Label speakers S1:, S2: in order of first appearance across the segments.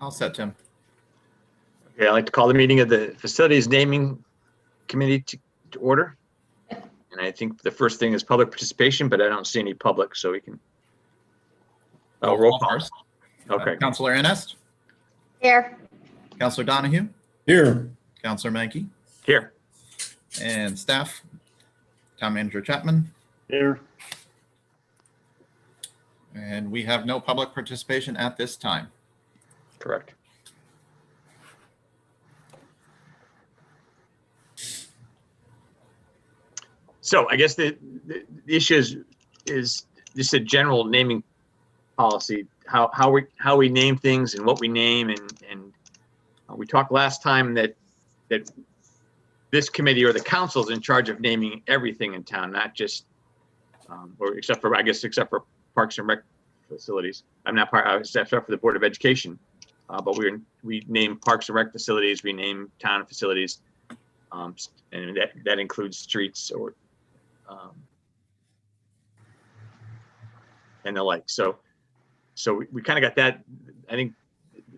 S1: All set, Tim.
S2: Okay, I'd like to call the meeting of the Facilities Naming Committee to order. And I think the first thing is public participation, but I don't see any public, so we can. Oh, roll call.
S1: First.
S2: Okay.
S1: Councilor Ennis.
S3: Here.
S1: Councilor Donahue.
S4: Here.
S1: Councilor Mankey.
S2: Here.
S1: And staff. Town Manager Chapman.
S4: Here.
S1: And we have no public participation at this time.
S2: Correct. So I guess the issue is just a general naming policy, how we name things and what we name, and we talked last time that this committee or the council is in charge of naming everything in town, not just or except for Parks and Rec facilities. I'm not part, except for the Board of Education, but we name Parks and Rec facilities, we name town facilities, and that includes streets or and the like. So we kind of got that. I think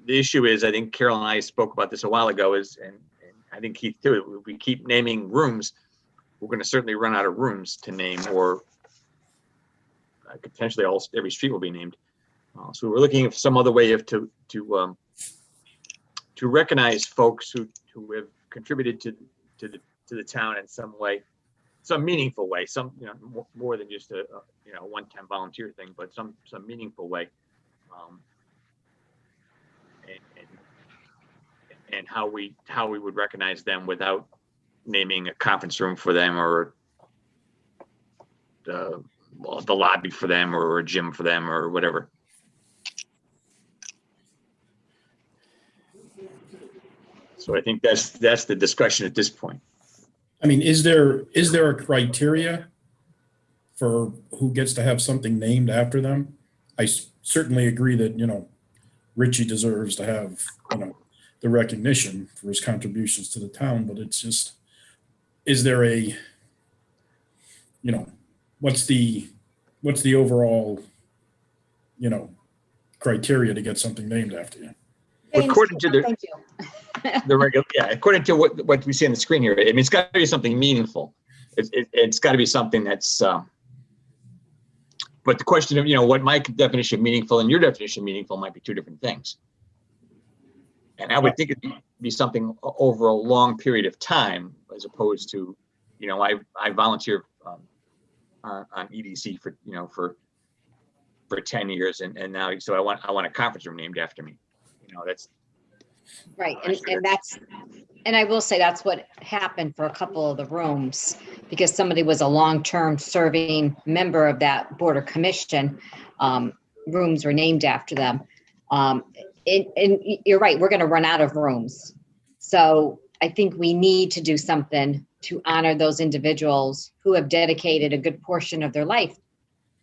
S2: the issue is, I think Carol and I spoke about this a while ago, and I think Keith too, if we keep naming rooms, we're going to certainly run out of rooms to name, or potentially every street will be named. So we're looking at some other way of to recognize folks who have contributed to the town in some way, some meaningful way, some, more than just a one-time volunteer thing, but some meaningful way. And how we would recognize them without naming a conference room for them, or the lobby for them, or a gym for them, or whatever. So I think that's the discussion at this point.
S4: I mean, is there a criteria for who gets to have something named after them? I certainly agree that, Richie deserves to have, the recognition for his contributions to the town, but it's just, is there a, what's the overall, criteria to get something named after you?
S2: According to the regular, according to what we see on the screen here, I mean, it's got to be something meaningful. It's got to be something that's. But the question of what my definition of meaningful and your definition of meaningful might be two different things. And I would think it'd be something over a long period of time, as opposed to, I volunteer on EDC for 10 years, and now so I want a conference room named after me. That's
S3: right, and I will say that's what happened for a couple of the rooms, because somebody was a long-term serving member of that board or commission. Rooms were named after them. And you're right, we're going to run out of rooms. So I think we need to do something to honor those individuals who have dedicated a good portion of their life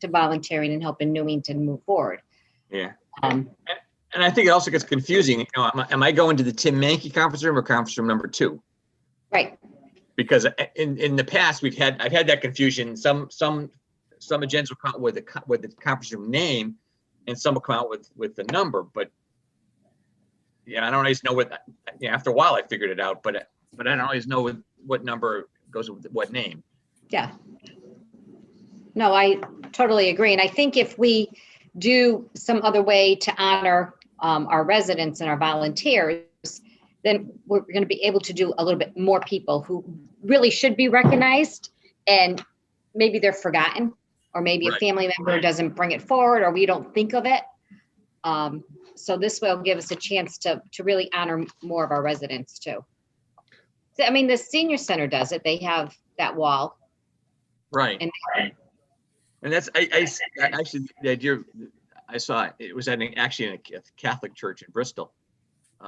S3: to volunteering and helping Newington move forward.
S2: Yeah. And I think it also gets confusing. Am I going to the Tim Mankey conference room or conference room number 2?
S3: Right.
S2: Because in the past I've had that confusion. Some agendas will come out with the conference room name, and some will come out with the number. But I don't always know what. After a while, I figured it out, but I don't always know what number goes with what name. Yeah.
S3: No, I totally agree, and I think if we do some other way to honor our residents and our volunteers, then we're going to be able to do a little bit more people who really should be recognized, and maybe they're forgotten, or maybe a family member doesn't bring it forward, or we don't think of it. So this will give us a chance to really honor more of our residents too. So, I mean, the senior center does it. They have that wall.
S2: Right. And that's, I actually, the idea I saw, it was actually in a Catholic church in Bristol,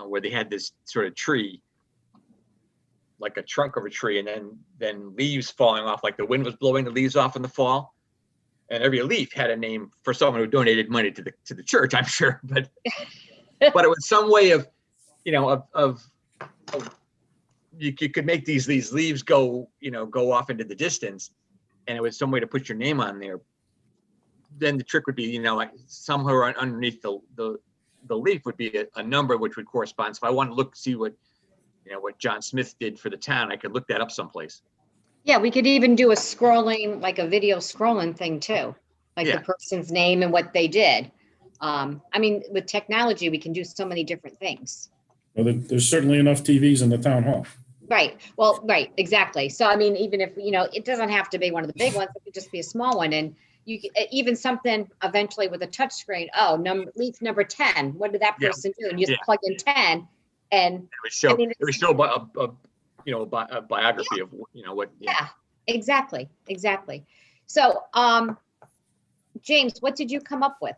S2: where they had this sort of tree, like a trunk of a tree, and then leaves falling off, like the wind was blowing the leaves off in the fall. And every leaf had a name for someone who donated money to the church, I'm sure. But it was some way of, you could make these leaves go off into the distance, and it was some way to put your name on there. Then the trick would be, like somewhere underneath the the leaf would be a number which would correspond. So if I want to look, see what, what John Smith did for the town, I could look that up someplace.
S3: Yeah, we could even do a scrolling, like a video scrolling thing too, like
S2: Yeah.
S3: the person's name and what they did. I mean, with technology, we can do so many different things.
S4: Well, there's certainly enough TVs in the town hall.
S3: Right. Well, right, exactly. So I mean, even if, it doesn't have to be one of the big ones, it could just be a small one. And you even something eventually with a touch screen. Oh, leaf number 10. What did that
S2: Yeah.
S3: person do? And you just
S2: Yeah.
S3: plug in 10 and
S2: It would show,
S3: I mean,
S2: a biography of, what.
S3: yeah, exactly. So, James, what did you come up with?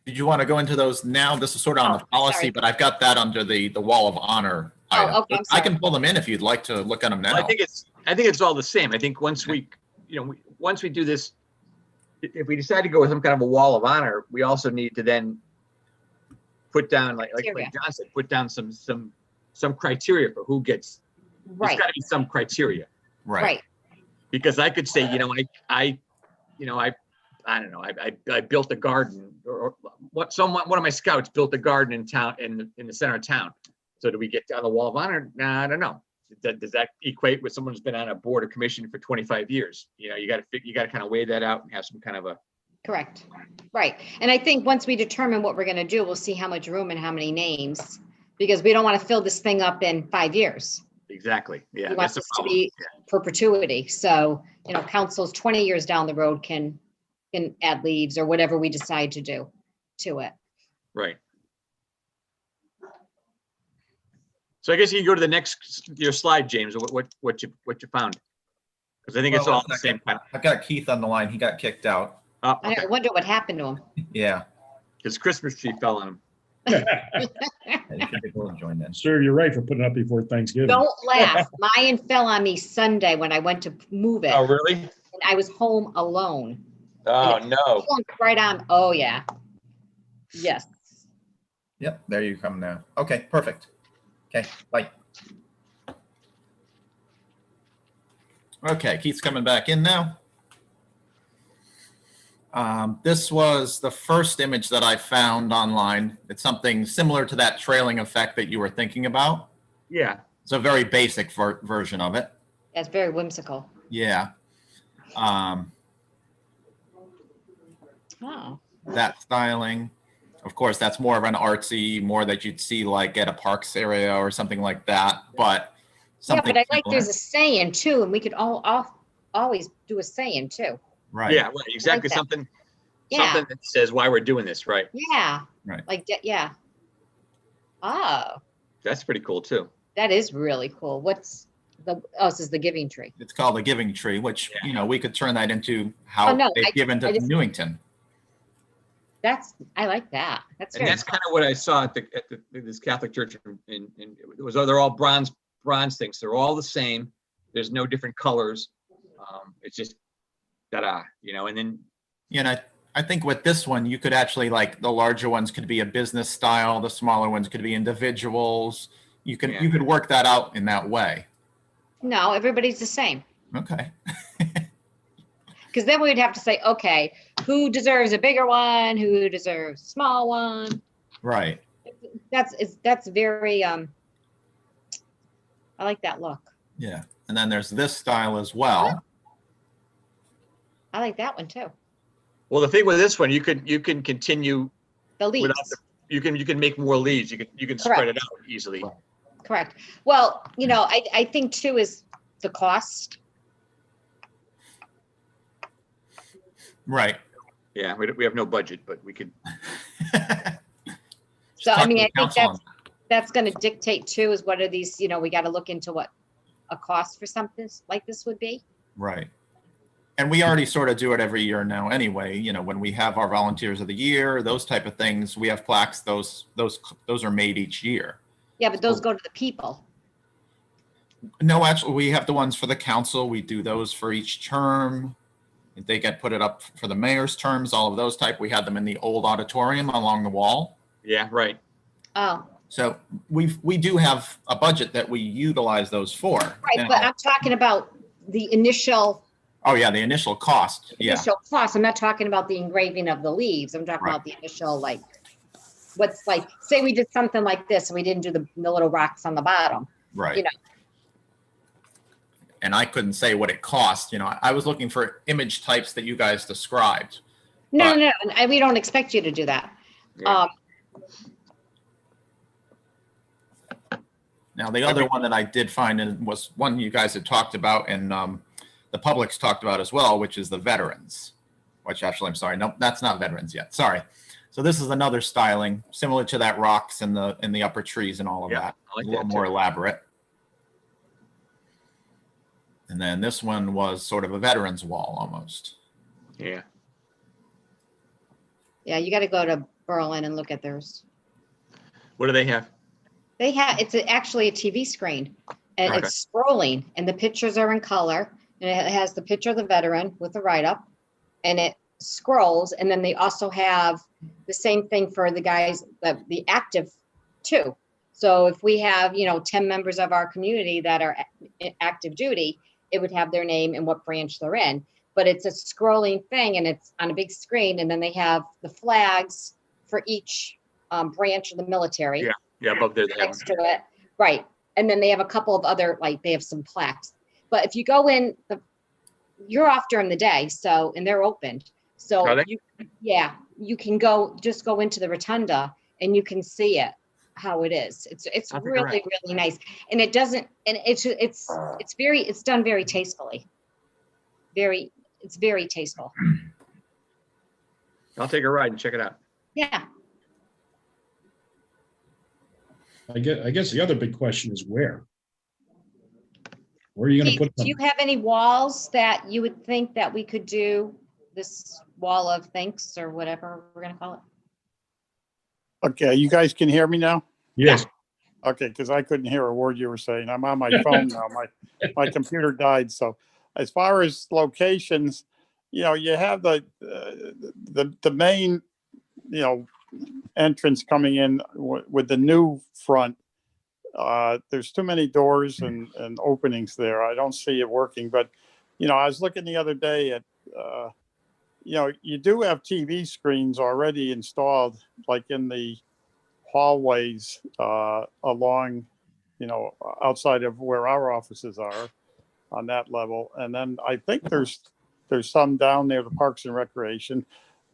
S1: Did you want to go into those now? This is sort of on the
S3: Oh,
S1: policy,
S3: sorry.
S1: but I've got that under the wall of honor item.
S3: okay, I'm
S1: I
S3: sorry.
S1: can pull them in if you'd like to look at them now.
S2: I think it's all the same. I think once we do this, if we decide to go with some kind of a wall of honor, we also need to then put down, like
S3: Criteria.
S2: John said, put down some criteria for who gets. There's
S3: Right,
S2: got to be some criteria,
S3: right.
S2: because I could say, I don't know, I built a garden, or one of my scouts built a garden in town, in the center of town. So do we get on the wall of honor? Nah, I don't know. Does that equate with someone who's been on a board or commission for 25 years? You got to kind of weigh that out and have some kind of a.
S3: Correct. Right. And I think once we determine what we're going to do, we'll see how much room and how many names, because we don't want to fill this thing up in 5 years.
S2: Exactly. Yeah.
S3: We want
S2: That's the
S3: this to
S2: problem.
S3: be perpetuity. So, councils 20 years down the road can add leaves or whatever we decide to do to it.
S2: Right. So I guess you can go to the your slide, James, what you found. Because I think it's
S1: Well,
S2: all
S1: one
S2: the same
S1: second.
S2: kind.
S1: I've got Keith on the line. He got kicked out.
S3: I wonder what happened to him.
S1: Yeah.
S2: His Christmas tree fell on him.
S1: And he could go and join in.
S4: Sir, you're right for putting it up before Thanksgiving.
S3: Don't laugh. Mine fell on me Sunday when I went to move it.
S2: Oh, really?
S3: And I was home alone.
S2: Oh, no.
S3: Plunked right on. Oh, yeah. Yes.
S1: Yep, there you come now. Okay, perfect. Okay, bye. Okay, Keith's coming back in now. This was the first image that I found online. It's something similar to that trailing effect that you were thinking about.
S2: Yeah.
S1: It's a very basic version of it.
S3: That's very whimsical.
S1: Yeah.
S3: Oh.
S1: That styling. Of course, that's more of an artsy, more that you'd see like at a parks area or something like that. But
S3: Yeah,
S1: something
S3: but I like
S1: similar.
S3: there's a saying too, and we could always do a saying too.
S1: Right.
S2: Yeah, right. Exactly.
S3: that.
S2: Something
S3: Yeah,
S2: that says why we're doing this, right?
S3: yeah.
S1: Right.
S3: Like, yeah. Oh,
S2: That's pretty cool too.
S3: that is really cool. This is the giving tree.
S1: It's called the Giving Tree, which,
S2: Yeah.
S1: We could turn that into how
S3: Oh, no,
S1: they've given to
S3: I just-
S1: Newington.
S3: I like that. That's
S2: And
S3: very,
S2: that's kind of what I saw at this Catholic church they're all bronze things. They're all the same. There's no different colors. It's just ta-da, and then
S1: And I think with this one, you could actually, like, the larger ones could be a business style, the smaller ones could be individuals. You could work that out in that way.
S3: no, everybody's the same.
S1: Okay.
S3: Because then we would have to say, okay, who deserves a bigger one? Who deserves a small one?
S1: Right.
S3: That's very, I like that look.
S1: Yeah. And then there's this style as well.
S3: I like that one too.
S2: well, the thing with this one, you can continue
S3: The leaves.
S2: without you can make more leaves. You can spread it out easily.
S3: Correct. Well, I think too is the cost.
S1: Right.
S2: Yeah, we have no budget, but we could.
S3: So, I
S1: Talk
S3: mean,
S1: to
S3: I
S1: the
S3: think
S1: council on
S3: that's going to dictate too, is what are these, we got to look into what a cost for something like this would be.
S1: Right. And we already sort of do it every year now anyway, when we have our volunteers of the year, those type of things, we have plaques, those are made each year.
S3: Yeah, but those go to the people.
S1: No, actually, we have the ones for the council. We do those for each term. They get put it up for the mayor's terms, all of those type. We had them in the old auditorium along the wall.
S2: Yeah, right.
S3: Oh,
S1: So we do have a budget that we utilize those for.
S3: right. But I'm talking about the initial
S1: Oh, yeah, the initial cost. Yeah.
S3: cost. I'm not talking about the engraving of the leaves. I'm talking
S1: Right.
S3: about the initial, like, what's like, say we did something like this and we didn't do the little rocks on the bottom.
S1: Right.
S3: You know.
S1: And I couldn't say what it cost. I was looking for image types that you guys described.
S3: No,
S1: But-
S3: no, we don't expect you to do that.
S2: Yeah.
S1: Now, the other one that I did find was one you guys had talked about and the public's talked about as well, which is the veterans, which actually, I'm sorry, no, that's not veterans yet. Sorry. So this is another styling similar to that rocks in the upper trees and all of
S2: Yeah,
S1: that.
S2: I like
S1: A little
S2: that
S1: more
S2: too.
S1: elaborate. And then this one was sort of a veterans wall almost.
S2: Yeah.
S3: Yeah, you got to go to Berlin and look at theirs.
S2: What do they have?
S3: They have, it's actually a TV screen and
S2: Okay.
S3: it's scrolling and the pictures are in color and it has the picture of the veteran with the write-up and it scrolls. And then they also have the same thing for the guys, the active too. So if we have, 10 members of our community that are active duty, it would have their name and what branch they're in. But it's a scrolling thing and it's on a big screen. And then they have the flags for each branch of the military.
S2: Yeah. Yeah, above there they have.
S3: Next to it, right. And then they have a couple of other, like they have some plaques. But if you go in, you're off during the day, so, and they're open. So,
S2: Are they?
S3: you can just go into the rotunda and you can see it, how it is. It's
S2: I think you're
S3: really,
S2: right.
S3: really nice. And it doesn't, and it's done very tastefully. It's very tasteful.
S2: I'll take a ride and check it out.
S3: Yeah.
S4: I guess the other big question is where? Where are you going to
S3: Keith,
S4: put them?
S3: do you have any walls that you would think that we could do this wall of thanks or whatever we're gonna call it?
S5: Okay, you guys can hear me now?
S4: Yes.
S5: Okay, because I couldn't hear a word you were saying. I'm on my phone now. My computer died. So as far as locations, you have the main, entrance coming in with the new front. There's too many doors and openings there. I don't see it working, but, I was looking the other day at, you do have TV screens already installed, like in the hallways along, outside of where our offices are on that level. And then I think there's some down there, the Parks and Recreation.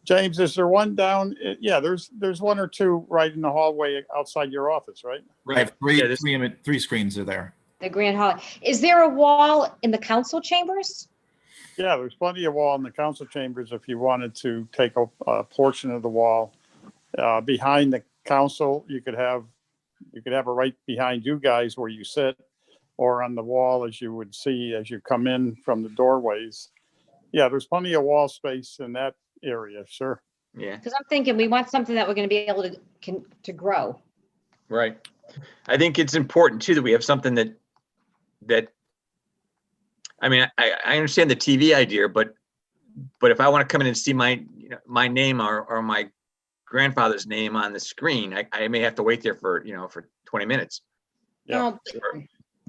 S5: James, is there one down? Yeah, there's one or two right in the hallway outside your office, right?
S1: I have three,
S2: Yeah, this-
S1: three screens are there.
S3: The Grand Hall. Is there a wall in the council chambers?
S5: Yeah, there's plenty of wall in the council chambers if you wanted to take a portion of the wall. Behind the council, you could have it right behind you guys where you sit, or on the wall as you would see as you come in from the doorways. Yeah, there's plenty of wall space in that area, sure.
S2: Yeah,
S3: Because I'm thinking we want something that we're going to be able to grow.
S2: right. I think it's important too that we have something that I mean, I understand the TV idea, but if I want to come in and see my name or my grandfather's name on the screen, I may have to wait there for 20 minutes.
S5: Yeah.
S3: No,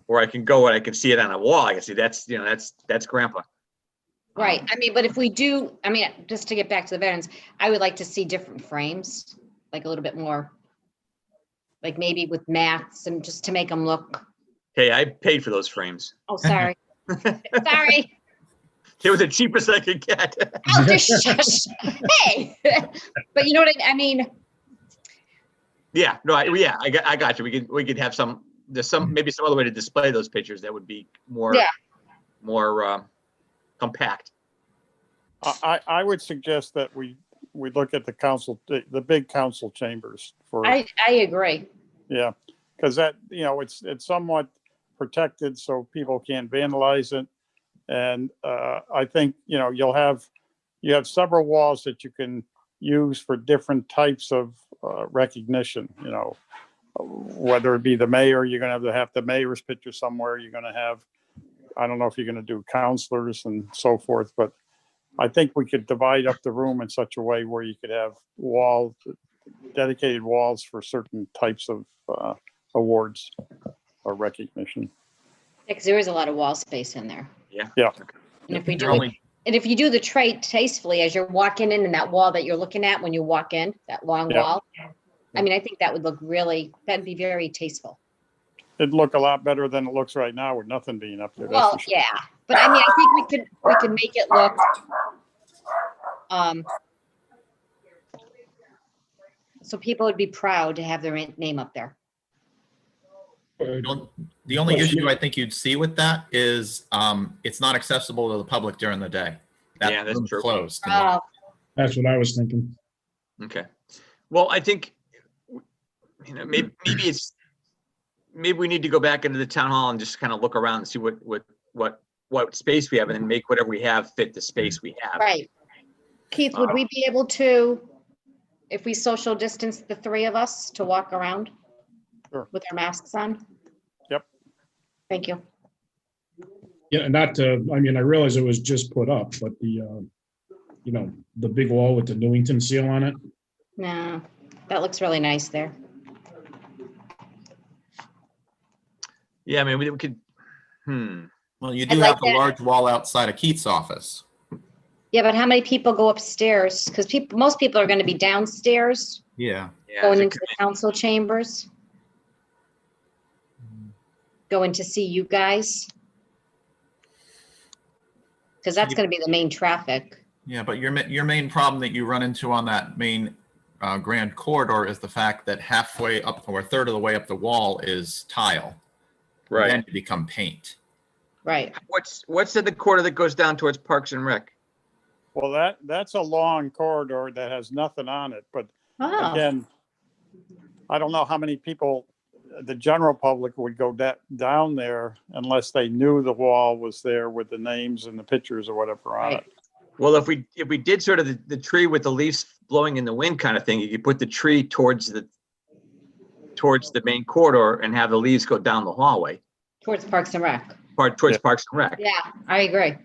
S2: Or I can go and I can see it on a wall. I can see that's grandpa.
S3: right. I mean, but if we do, just to get back to the veterans, I would like to see different frames, like a little bit more, like maybe with mats and just to make them look.
S2: Hey, I paid for those frames.
S3: Oh, sorry. Sorry.
S2: They were the cheapest I could get.
S3: Oh, just shush. Hey, but you know what I mean?
S2: Yeah, no, I got you. We could have maybe some other way to display those pictures that would be more compact.
S5: I would suggest that we look at the big council chambers for.
S3: I agree.
S5: Yeah, because that, it's somewhat protected so people can't vandalize it. And I think, you have several walls that you can use for different types of recognition, whether it be the mayor, you're going to have the mayor's picture somewhere. You're going to have, I don't know if you're going to do counselors and so forth, but I think we could divide up the room in such a way where you could have dedicated walls for certain types of awards or recognition.
S3: Because there is a lot of wall space in there.
S2: Yeah.
S5: Yeah.
S3: And if we do
S1: You're
S3: it,
S1: only-
S3: and if you do the tray tastefully as you're walking in and that wall that you're looking at when you walk in, that long
S5: Yeah.
S3: wall, I mean, I think that would look really, that'd be very tasteful.
S5: It'd look a lot better than it looks right now with nothing being up there. That's
S3: Well,
S5: for sure.
S3: yeah, but I mean, I think we could make it look, so people would be proud to have their name up there.
S1: The only issue I think you'd see with that is it's not accessible to the public during the day.
S2: Yeah, that's
S1: room's
S2: true.
S1: closed.
S3: Oh,
S4: That's what I was thinking.
S2: Okay. Well, I think, maybe we need to go back into the town hall and just kind of look around and see what space we have, and then make whatever we have fit the space we have.
S3: right. Keith, would we be able to, if we social distance the three of us, to walk around?
S5: Sure.
S3: With our masks on?
S5: Yep.
S3: Thank you.
S4: Yeah, not to, I mean, I realize it was just put up, but the, the big wall with the Newington seal on it.
S3: No, that looks really nice there.
S2: Yeah, I mean, we could,
S1: Well, you
S3: I
S1: do
S3: like
S1: have the
S3: that.
S1: large wall outside of Keith's office.
S3: Yeah, but how many people go upstairs? Because most people are going to be downstairs
S1: Yeah.
S2: yeah,
S3: going
S2: it's a
S3: into the council chambers. Going to see you guys. Because that's going to be the main traffic.
S1: Yeah, but your main problem that you run into on that main grand corridor is the fact that halfway up or a third of the way up the wall is tile.
S2: Right.
S1: Then you become paint.
S3: Right.
S2: What's in the corridor that goes down towards Parks and Rec?
S5: Well, that's a long corridor that has nothing on it, but
S3: Oh,
S5: again, I don't know how many people, the general public would go down there unless they knew the wall was there with the names and the pictures or whatever on
S3: right.
S5: it.
S2: Well, if we did sort of the tree with the leaves blowing in the wind kind of thing, you could put the tree towards the main corridor and have the leaves go down the hallway,
S3: Towards Parks and Rec.
S2: towards
S5: Yeah.
S2: Parks and Rec.
S3: Yeah, I agree.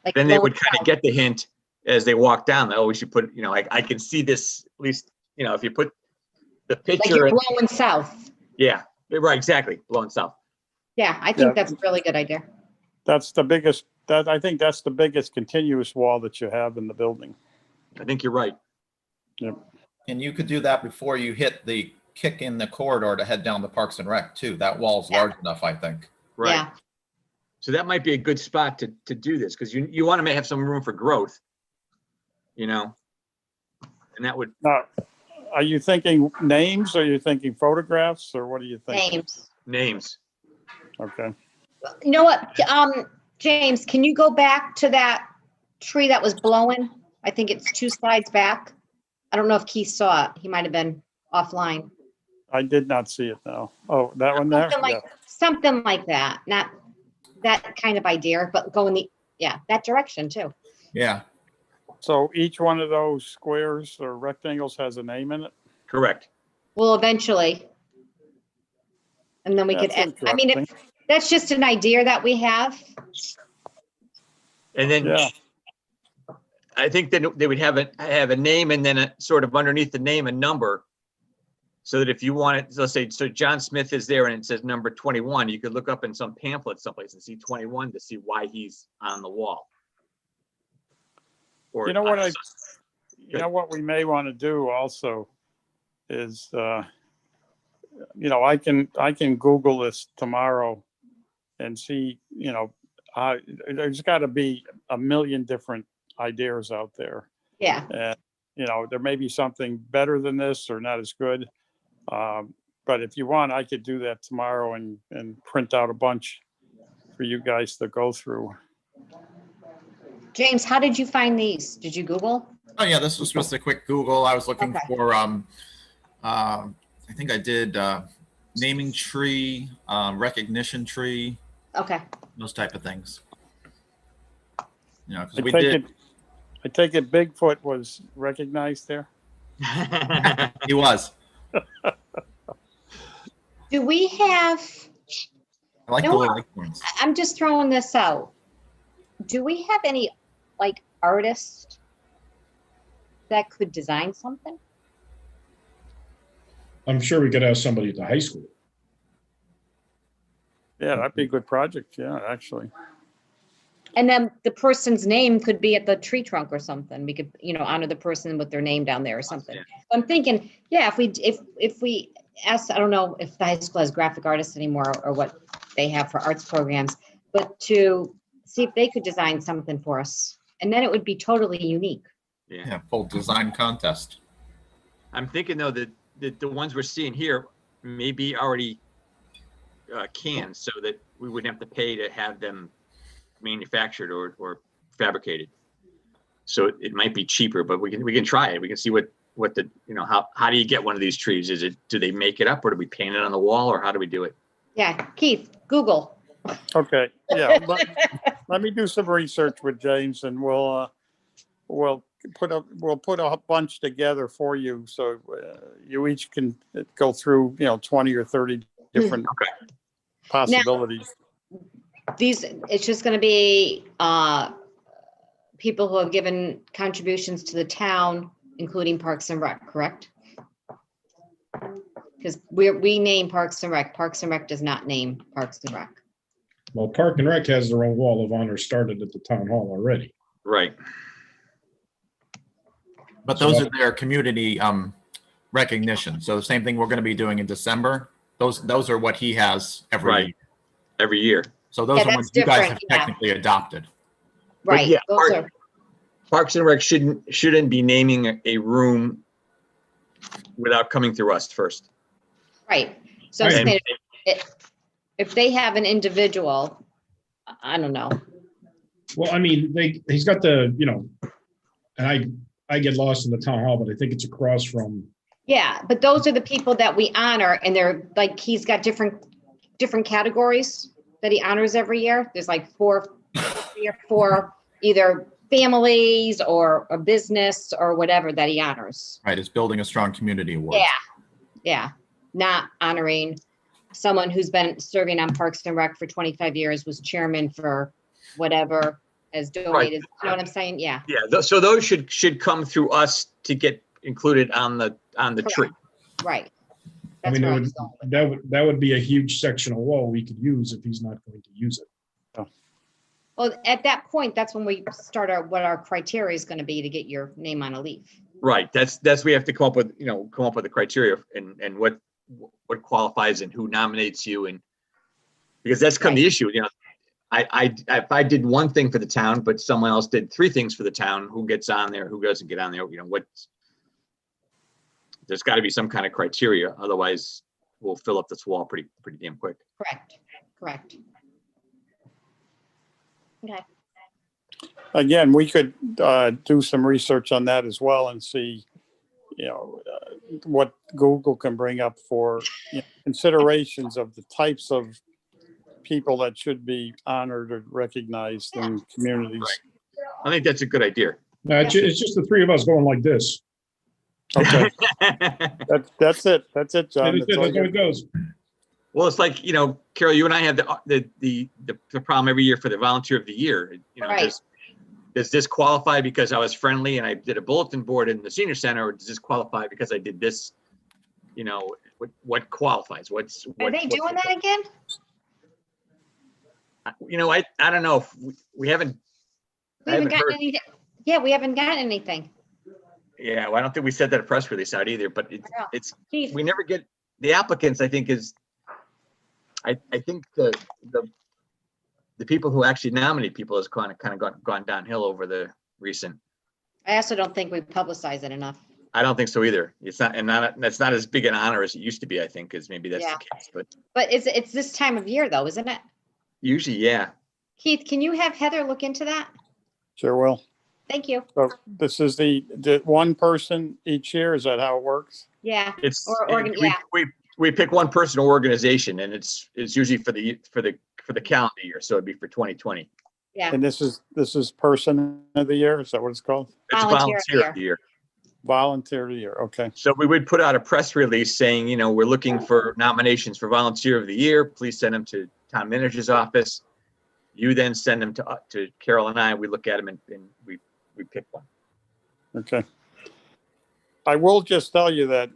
S3: Like
S2: Then they
S3: blowing
S2: would kind
S3: south.
S2: of get the hint as they walk down, that, oh, we should put, I can see this, at least, if you put the
S3: Like
S2: picture,
S3: you're blowing south.
S2: yeah, right, exactly, blowing south.
S3: Yeah, I think
S5: Yeah.
S3: that's a really good idea.
S5: That's the biggest, I think that's the biggest continuous wall that you have in the building.
S2: I think you're right.
S1: And you could do that before you hit the kick in the corridor to head down the Parks and Rec too. That wall's
S3: Yeah.
S1: large enough, I think.
S2: Right.
S3: Yeah,
S2: So that might be a good spot to do this, because you want to have some room for growth, and that would,
S5: Now, are you thinking names? Or are you thinking photographs, or what do you think?
S3: James.
S2: names.
S5: Okay.
S3: You know what, James, can you go back to that tree that was blowing? I think it's 2 slides back. I don't know if Keith saw it. He might have been offline.
S5: I did not see it now. Oh, that one there?
S3: Something like that, not that kind of idea, but go in that direction too.
S1: Yeah.
S5: So each one of those squares or rectangles has a name in it?
S2: Correct.
S3: Well, eventually. And then we could,
S5: That's
S3: I mean,
S5: interesting.
S3: that's just an idea that we have.
S2: And then
S5: Yeah.
S2: I think that they would have a name, and then a sort of underneath the name, a number. So that if you wanted, let's say, so John Smith is there and it says number 21, you could look up in some pamphlet someplace and see 21 to see why he's on the wall. Or
S5: You know what we may want to do also is, I can Google this tomorrow and see, there's got to be a million different ideas out there.
S3: Yeah,
S5: And, there may be something better than this or not as good. But if you want, I could do that tomorrow and print out a bunch for you guys to go through.
S3: James, how did you find these? Did you Google?
S1: Oh yeah, this was just a quick Google. I was looking
S3: Okay.
S1: for I think I did naming tree, recognition tree,
S3: Okay,
S1: those type of things. Because
S5: I
S1: we
S5: take
S1: did.
S5: it Bigfoot was recognized there.
S1: He was.
S3: do we have,
S1: I like
S3: No,
S1: the little acorns.
S3: I'm just throwing this out. Do we have any, like, artists that could design something?
S4: I'm sure we could have somebody at the high school.
S5: Yeah, that'd be a good project. Yeah, actually.
S3: And then the person's name could be at the tree trunk or something. We could, honor the person with their name down there or something.
S2: Yeah.
S3: I'm thinking, yeah, if we ask, I don't know if the high school has graphic artists anymore or what they have for arts programs, but to see if they could design something for us. And then it would be totally unique.
S2: Yeah.
S1: Yeah, full design contest.
S2: I'm thinking though that the ones we're seeing here may be already canned, so that we wouldn't have to pay to have them manufactured or fabricated. So it might be cheaper, but we can try it. We can see what the, how do you get one of these trees? Do they make it up, or do we paint it on the wall, or how do we do it?
S3: Yeah, Keith, Google.
S5: Okay, yeah, let me do some research with James, and we'll put a bunch together for you, so you each can go through, 20 or 30 different possibilities.
S3: It's just going to be people who have given contributions to the town, including Parks and Rec, correct? Because we name Parks and Rec. Parks and Rec does not name Parks and Rec.
S4: Well, Park and Rec has their own wall of honor started at the town hall already.
S2: Right.
S1: But those are their community recognition. So the same thing we're going to be doing in December. Those are what he has every year.
S2: Every year.
S1: So those are ones you guys have technically adopted.
S3: Right.
S2: Yeah,
S3: Those are,
S2: Parks and Rec shouldn't be naming a room without coming through us first.
S3: right. So I'm saying if they have an individual, I don't know.
S4: Well, I mean, he's got the, and I get lost in the town hall, but I think it's across from.
S3: Yeah, but those are the people that we honor, and they're like, he's got different categories that he honors every year. There's like three or four, either families or a business or whatever that he honors.
S1: Right, it's building a strong community award.
S3: Yeah. Not honoring someone who's been serving on Parks and Rec for 25 years, was chairman for whatever, has donated.
S2: Right.
S3: You know what I'm saying? Yeah.
S2: Yeah. So those should come through us to get included on the tree.
S3: Right.
S4: I
S3: That's
S4: mean,
S3: where I'm going with
S4: that would be a huge section of wall we could use if he's not going to use it.
S3: Well, at that point, that's when we start what our criteria is going to be to get your name on a leaf.
S2: Right. That's we have to come up with the criteria and what qualifies and who nominates you, and because that's the issue. If I did one thing for the town, but someone else did three things for the town, who gets on there, who doesn't get on there? There's got to be some kind of criteria, otherwise we'll fill up this wall pretty damn quick.
S3: Correct. Okay.
S5: Again, we could do some research on that as well and see, what Google can bring up for considerations of the types of people that should be honored or recognized in communities.
S2: Right. I think that's a good idea.
S4: No, it's just the three of us going like this.
S5: Okay, that's it, John.
S4: That's how it goes.
S2: Well, it's like, Carol, you and I have the problem every year for the volunteer of the year.
S3: Right.
S2: Does this qualify because I was friendly and I did a bulletin board in the senior center, or does this qualify because I did this? What qualifies?
S3: Are they doing that again?
S2: I don't know if we haven't.
S3: We haven't gotten anything. Yeah, we haven't gotten anything.
S2: Yeah, well, I don't think we sent that a press release out either, but it's
S3: Keith.
S2: we never get the applicants. I think I think the people who actually nominate people has kind of gone downhill over the recent.
S3: I also don't think we publicize it enough.
S2: I don't think so either. It's not, and that's not as big an honor as it used to be. I think, because maybe that's the case, but
S3: it's this time of year though, isn't it?
S2: usually, yeah.
S3: Keith, can you have Heather look into that?
S5: Sure will.
S3: Thank you.
S5: So this is the one person each year. Is that how it works?
S3: Yeah.
S2: We pick one person or organization, and it's usually for the calendar year. So it'd be for 2020.
S3: Yeah.
S5: And this is person of the year. Is that what it's called?
S2: It's volunteer of the year.
S5: Volunteer of the year. Okay.
S2: So we would put out a press release saying, we're looking for nominations for volunteer of the year. Please send them to town manager's office. You then send them to Carol and I. We look at them and we pick one.
S5: Okay. I will just tell you that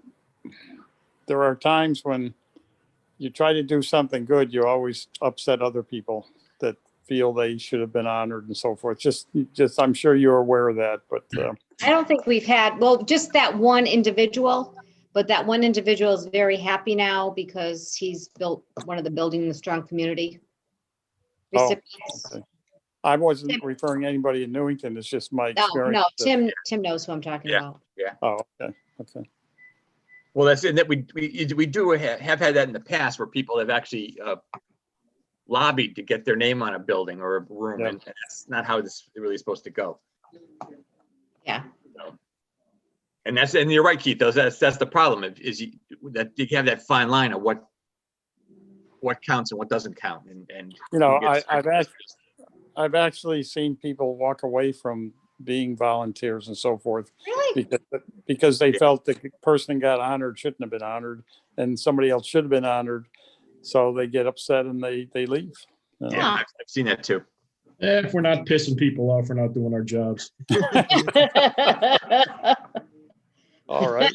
S5: there are times when you try to do something good, you always upset other people that feel they should have been honored and so forth. Just, I'm sure you're aware of that, but
S3: I don't think we've had, well, just that one individual, but that one individual is very happy now because he's built one of the Building the Strong Community
S5: Oh,
S3: recipients.
S5: okay. I wasn't
S3: Tim.
S5: referring to anybody in Newington. It's just my
S3: No,
S5: experience.
S3: no, Tim knows who I'm talking
S2: Yeah.
S3: about.
S5: Oh, okay, okay.
S2: Well, that's it. That we do have had that in the past where people have actually lobbied to get their name on a building or a room,
S5: Yeah.
S2: and that's not how this is really supposed to go.
S3: Yeah.
S2: So, and you're right, Keith. That's the problem is that you have that fine line of what counts and what doesn't count, and
S5: You know,
S2: who gets-
S5: I've actually seen people walk away from being volunteers and so forth
S3: Really?
S5: because they
S2: Yeah.
S5: felt the person got honored shouldn't have been honored and somebody else should have been honored. So they get upset and they leave.
S2: Yeah, I've seen that too.
S4: If we're not pissing people off, we're not doing our jobs.
S5: All right.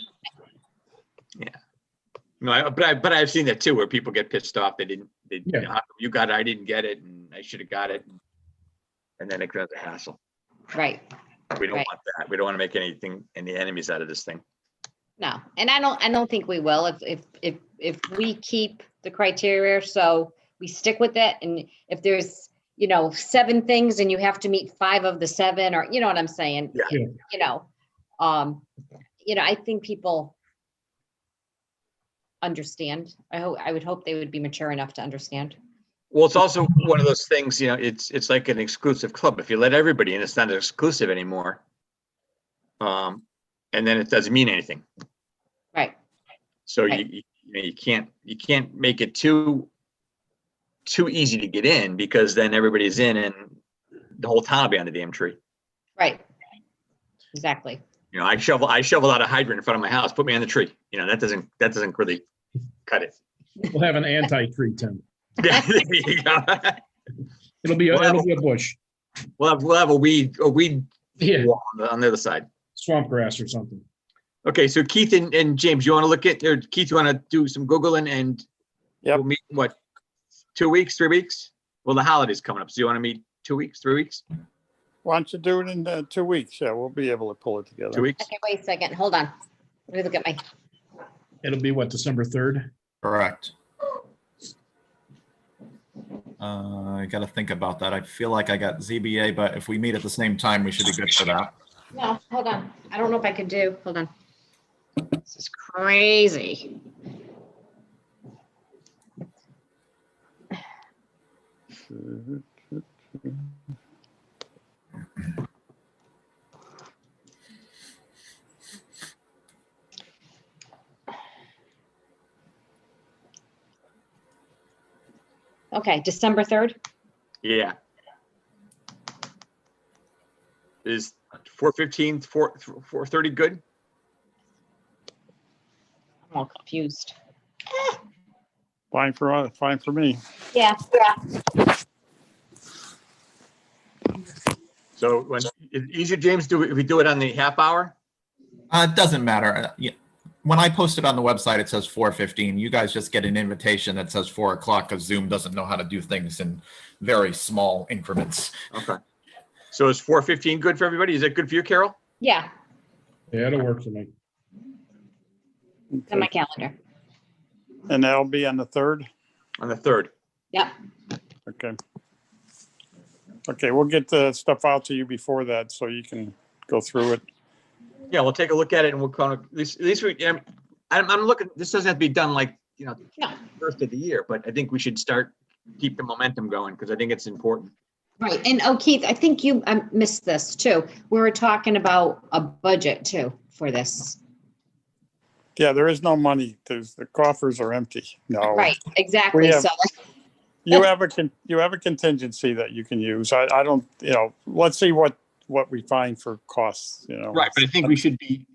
S2: No, but I've seen that too, where people get pissed off. They,
S4: Yeah.
S2: you know, how come you got it, I didn't get it, and I should have got it, and then it becomes a hassle.
S3: Right.
S2: We don't
S3: Right.
S2: want that. We don't want to make any enemies out of this thing.
S3: No, and I don't think we will if we keep the criteria, so we stick with it. And if there's, 7 things and you have to meet 5 of the 7, or you know what I'm saying?
S2: Yeah.
S4: Yeah.
S3: I think people understand. I would hope they would be mature enough to understand.
S2: Well, it's also one of those things, it's like an exclusive club. If you let everybody in, it's not exclusive anymore. And then it doesn't mean anything.
S3: Right.
S2: So
S3: Right.
S2: you can't make it too easy to get in, because then everybody's in and the whole town will be on the damn tree.
S3: Right. Exactly.
S2: I shovel out a hydrant in front of my house, put me on the tree. That doesn't really cut it.
S4: We'll have an anti-tree tent.
S2: Yeah, there you go.
S4: It'll be a bush.
S2: We'll have a weed
S4: Yeah,
S2: wall on the other side.
S4: swamp grass or something.
S2: Okay, so Keith and James, you want to look at, or Keith, you want to do some Googling, and
S5: Yep.
S2: we'll meet, what, 2 weeks, 3 weeks? Well, the holiday's coming up, so you want to meet 2 weeks, 3 weeks,
S5: Why don't you do it in 2 weeks? Yeah, we'll be able to pull it together.
S2: 2 weeks?
S3: Okay, wait a second. Hold on. Let me look at my,
S4: It'll be what, December 3rd?
S1: Correct. I got to think about that. I feel like I got ZBA, but if we meet at the same time, we should be good for that.
S3: no, hold on. I don't know if I could do, hold on. This is crazy. Okay, December 3rd?
S2: Yeah. Is 4:15, 4:30 good?
S3: I'm all confused.
S5: Fine for me.
S3: Yeah.
S2: So when, is it easier, James, if we do it on the half hour?
S1: It doesn't matter. Yeah. When I post it on the website, it says 4:15. You guys just get an invitation that says 4 o'clock, because Zoom doesn't know how to do things in very small increments.
S2: Okay. So is 4:15 good for everybody? Is that good for you, Carol?
S3: Yeah,
S4: Yeah, it'll work for me.
S3: it's on my calendar.
S5: And that'll be on the 3rd?
S2: On the 3rd.
S3: Yep.
S5: Okay. Okay, we'll get the stuff out to you before that so you can go through it.
S2: Yeah, we'll take a look at it, and we'll kind of, at least we, I'm looking, this doesn't have to be done like,
S3: No.
S2: first of the year, but I think we should keep the momentum going, because I think it's important.
S3: Right. And Keith, I think you missed this too. We were talking about a budget too for this.
S5: Yeah, there is no money. The coffers are empty. No.
S3: Right, exactly.
S5: We have-
S3: So,
S5: You have a contingency that you can use. I don't, let's see what we find for costs,
S2: Right, but I think we should be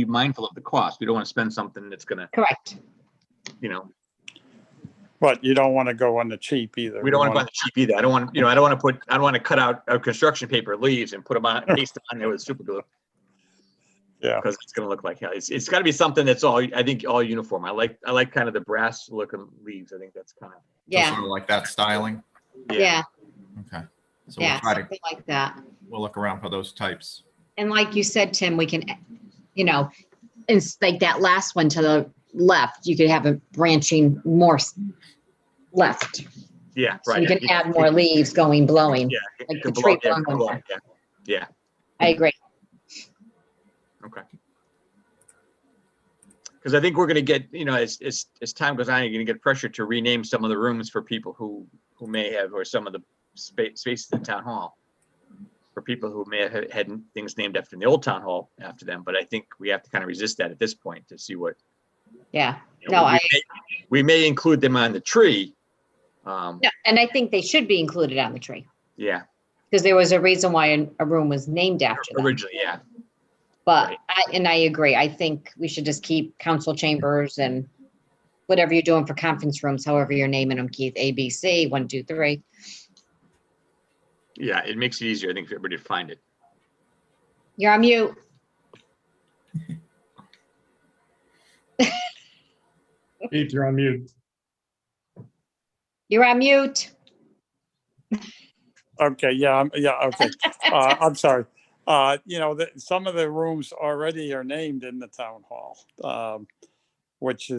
S2: mindful of the cost. We don't want to spend something that's gonna,
S3: correct.
S5: But you don't want to go on the cheap either.
S2: we don't want to buy the cheap either. I don't want to cut out construction paper leaves and put them on, paste them on there with super glue.
S5: Yeah.
S2: Because it's gonna look like hell. It's gotta be something that's all uniform. I like kind of the brass looking leaves. I think that's kind of,
S3: Yeah.
S1: Sort of like that styling.
S3: Yeah,
S1: Okay. So we'll
S3: yeah,
S1: try to,
S3: something like that.
S1: we'll look around for those types.
S3: And like you said, Tim, we can, it's like that last one to the left, you could have a branching more left.
S2: Yeah,
S3: So
S2: right.
S3: you can add more leaves going, blowing.
S2: Yeah.
S3: Like
S2: it
S3: the
S2: can
S3: tree
S2: blow- yeah, it
S3: blowing.
S2: can blow, yeah. Yeah,
S3: I agree.
S2: okay. Because I think we're gonna get, as time goes on, you're gonna get pressure to rename some of the rooms for people who may have, or some of the spaces in town hall. For people who may have had things named after the old town hall after them, but I think we have to kind of resist that at this point to see what.
S3: Yeah.
S2: you know, we may include them on the tree.
S3: No, and I think they should be included on the tree
S2: Yeah,
S3: because there was a reason why a room was named after them.
S2: originally, yeah.
S3: But I agree. I think we should just keep council chambers and whatever you're doing for conference rooms, however you're naming them, Keith, A, B, C, 1, 2, 3.
S2: Yeah, it makes it easier, I think, for everybody to find it.
S3: You're on mute.
S4: Keith, you're on mute.
S3: You're on mute.
S5: Okay, yeah, okay. I'm sorry. Some of the rooms already are named in the town hall, which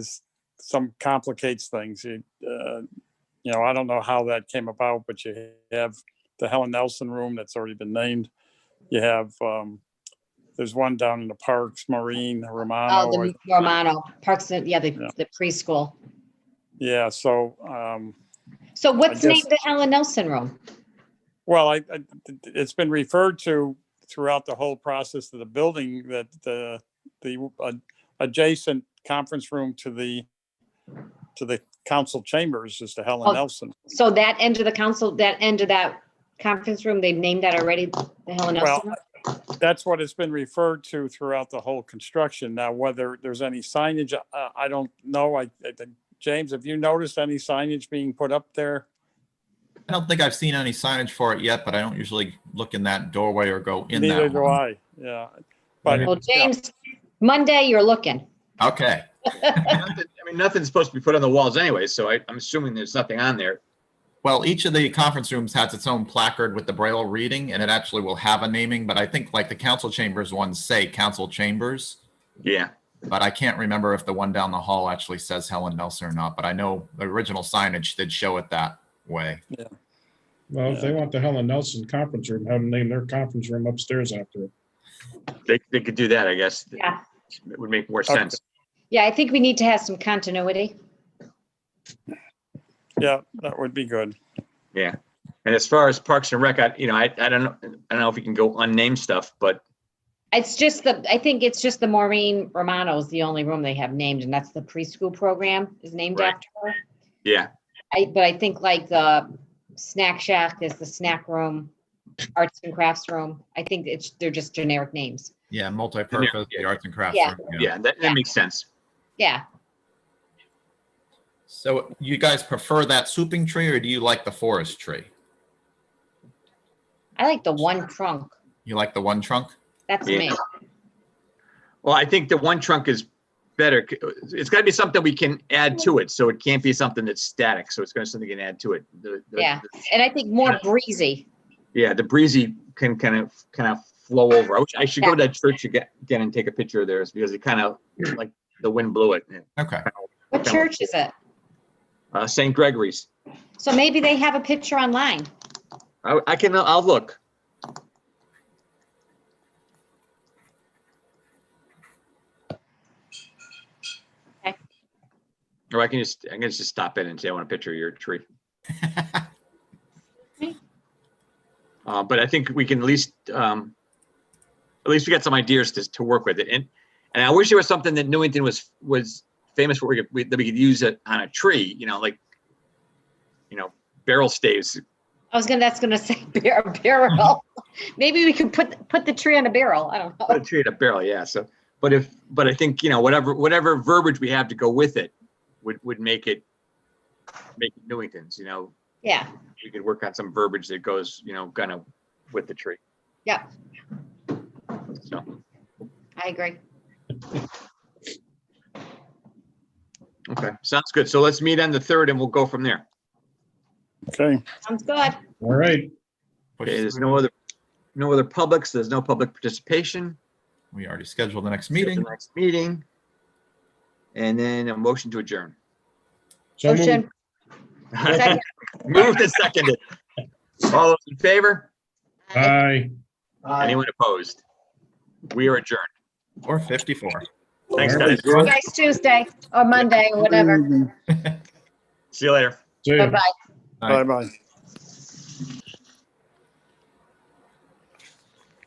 S5: complicates things. I don't know how that came about, but you have the Helen Nelson room that's already been named. You have, there's one down in the parks, Maureen Romano.
S3: Oh, the Romano Parks, the preschool.
S5: Yeah, so.
S3: So what's
S5: I guess-
S3: named the Helen Nelson room?
S5: Well, it's been referred to throughout the whole process of the building that the adjacent conference room to the council chambers is the Helen
S3: Oh.
S5: Nelson.
S3: So that end of that conference room, they've named that already, the Helen Nelson room?
S5: That's what it's been referred to throughout the whole construction. Now, whether there's any signage, I don't know. James, have you noticed any signage being put up there?
S1: I don't think I've seen any signage for it yet, but I don't usually look in that doorway or go in
S5: Neither
S1: that
S5: do
S1: one.
S5: I, yeah. But
S3: Well, James, Monday you're looking.
S1: Okay.
S2: Nothing's supposed to be put on the walls anyway, so I'm assuming there's nothing on there.
S1: Well, each of the conference rooms has its own placard with the Braille reading, and it actually will have a naming, but I think like the council chambers ones say council chambers,
S2: Yeah,
S1: but I can't remember if the one down the hall actually says Helen Nelson or not, but I know the original signage did show it that way.
S4: Well, if they want the Helen Nelson conference room, have them name their conference room upstairs after it.
S2: they could do that, I guess.
S3: Yeah.
S2: It would make more sense.
S3: Yeah, I think we need to have some continuity.
S5: yeah, that would be good.
S2: Yeah. And as far as Parks and Rec, I don't know if you can go unnamed stuff, but
S3: I think it's just the Maureen Romano is the only room they have named, and that's the preschool program is named
S2: Right.
S3: after her.
S2: yeah,
S3: But I think like the snack shack is the snack room, arts and crafts room. I think they're just generic names.
S1: Yeah, multi-purpose, the arts and crafts.
S3: Yeah.
S1: room,
S2: yeah, that makes sense.
S3: Yeah.
S1: So you guys prefer that swooping tree or do you like the forest tree?
S3: I like the one trunk.
S1: You like the one trunk?
S3: That's
S2: Yeah.
S3: me.
S2: Well, I think the one trunk is better. It's got to be something we can add to it, so it can't be something that's static. So it's going to be something we can add to it.
S3: Yeah. And I think more breezy.
S2: Yeah, the breezy can kind of flow over. I should go to that church again and take a picture of theirs because it kind of like the wind blew it.
S1: Okay.
S3: What church is it?
S2: St. Gregory's.
S3: So maybe they have a picture online.
S2: I'll look.
S3: Okay.
S2: Or I can just stop in and say I want a picture of your tree. But I think we can at least we got some ideas to work with it. And I wish there was something that Newington was famous for that we could use it on a tree, barrel staves.
S3: That's gonna say barrel. Maybe we could put the tree on a barrel. I don't
S2: Put a
S3: know.
S2: tree in a barrel, yeah. So, but I think, whatever verbiage we have to go with it would make it Newington's,
S3: Yeah.
S2: we could work on some verbiage that goes, kind of with the tree.
S3: Yeah,
S2: So,
S3: I agree.
S2: okay, sounds good. So let's meet on the 3rd and we'll go from there.
S5: Okay,
S3: Sounds good.
S4: All right.
S2: Okay, there's no other public, so there's no public participation.
S1: We already scheduled the next
S2: Schedule
S1: meeting.
S2: the next meeting. And then a motion to adjourn.
S4: So moved.
S3: Motion. Second.
S2: Moved and seconded. All those in favor?
S4: Aye.
S2: Anyone opposed? We are adjourned.
S1: Or 54.
S2: Thanks,
S4: All
S2: guys.
S3: See you guys Tuesday or Monday or whatever.
S2: See you later.
S4: See ya.
S3: Bye-bye.
S1: Aye.
S5: bye-bye.